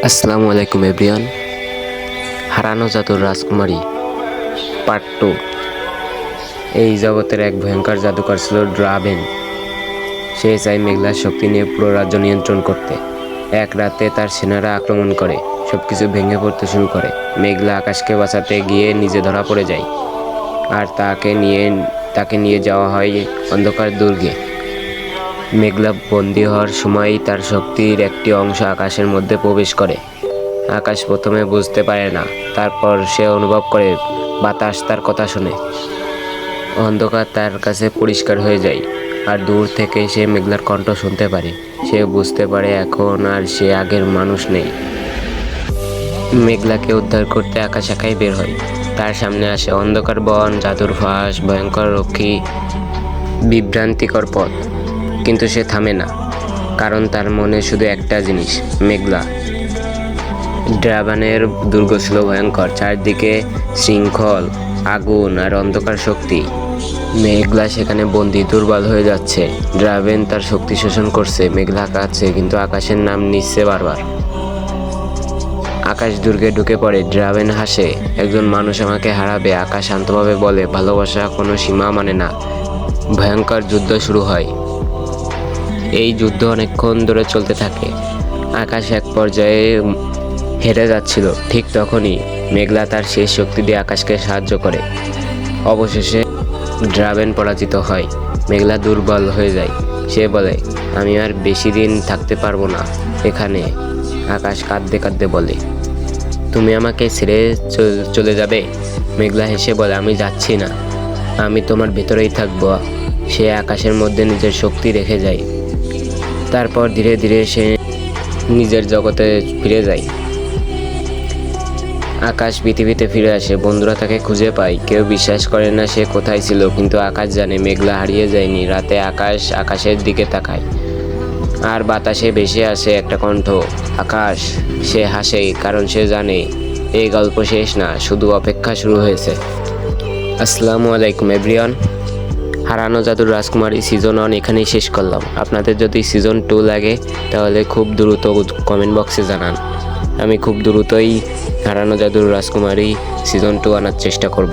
আসসালামু আলাইকুম এভরিওয়ান। হারানো জাদুর রাজকুমারী পার্ট 2। এই জগতের এক ভয়ঙ্কর জাদুকর ছিল ড্রাবেন। সে চায় মেঘলার শক্তি নিয়ে পুরো রাজ্য নিয়ন্ত্রণ করতে। এক রাতে তার সেনারা আক্রমণ করে, সবকিছু ভেঙে পড়তে শুরু করে। মেঘলা আকাশকে বাঁচাতে গিয়ে নিজে ধরা পড়ে যায়, আর তাকে নিয়ে যাওয়া হয় অন্ধকার দুর্গে। মেঘলা বন্দী হওয়ার সময় তার শক্তির একটি অংশ আকাশের মধ্যে প্রবেশ করে। আকাশ প্রথমে বুঝতে পারে না, তারপর সে অনুভব করে বাতাস তার কথা শুনে। অন্ধকার তার কাছে পরিষ্কার হয়ে যায়, আর দূর থেকে সে মেঘলার কণ্ঠ শুনতে পারে। সে বুঝতে পারে এখন আর সে আগের মানুষ নেই। মেঘলাকে উদ্ধার করতে আকাশ একাই বের হয়। তার সামনে আসে অন্ধকার বন, জাদুর ফাঁস, ভয়ঙ্কর রক্ষী, বিভ্রান্তিকর পথ। কিন্তু সে থামে না, কারণ তার মনে শুধু একটা জিনিস, মেঘলা। ড্রাগনের দুর্গ ছিল ভয়ঙ্কর, চারদিকে শৃঙ্খল, আগুন আর অন্ধকার শক্তি। মেঘলা সেখানে বন্দী, দুর্বল হয়ে যাচ্ছে। ড্রাগন তার শক্তি শোষণ করছে। মেঘলা কাঁদছে, কিন্তু আকাশের নাম নিচ্ছে বারবার। আকাশ দুর্গে ঢুকে পড়ে। ড্রাগন হাসে, একজন মানুষ আমাকে হারাবে। আকাশ শান্তভাবে বলে, ভালোবাসা কোনো সীমা মানে না। ভয়ঙ্কর যুদ্ধ শুরু হয়। এই যুদ্ধ অনেকক্ষণ ধরে চলতে থাকে। আকাশ এক পর্যায়ে হেরে যাচ্ছিল। ঠিক তখনই মেঘলা তার শেষ শক্তি দিয়ে আকাশকে সাহায্য করে। অবশেষে ড্রাগন পরাজিত হয়। মেঘলা দুর্বল হয়ে যায়। সে বলে, আমি আর বেশি দিন থাকতে পারবো না এখানে। আকাশ কাঁদতে কাঁদতে বলে, তুমি আমাকে ছেড়ে চলে যাবে? মেঘলা হেসে বলে, আমি যাচ্ছি না, আমি তোমার ভেতরেই থাকবো। সে আকাশের মধ্যে নিজের শক্তি রেখে যায়। তারপর ধীরে ধীরে সে নিজের জগতে ফিরে যায়। আকাশ পৃথিবীতে ফিরে আসে। বন্ধুরা তাকে খুঁজে পায়। কেউ বিশ্বাস করে না সে কোথায় ছিল, কিন্তু আকাশ জানে মেঘলা হারিয়ে যায়নি। রাতে আকাশ আকাশের দিকে তাকায়, আর বাতাসে ভেসে আসে একটা কণ্ঠ, আকাশ। সে হাসে, কারণ সে জানে এই গল্প শেষ না, শুধু অপেক্ষা শুরু হয়েছে। আসসালামু আলাইকুম এভরিওয়ান। হারানো জাদুর রাজকুমারী সিজন 1 এখানেই শেষ করলাম। আপনাদের যদি সিজন 2 লাগে তাহলে খুব দ্রুত কমেন্ট বক্সে জানান। আমি খুব দ্রুতই হারানো জাদুর রাজকুমারী সিজন 2 আনার চেষ্টা করব।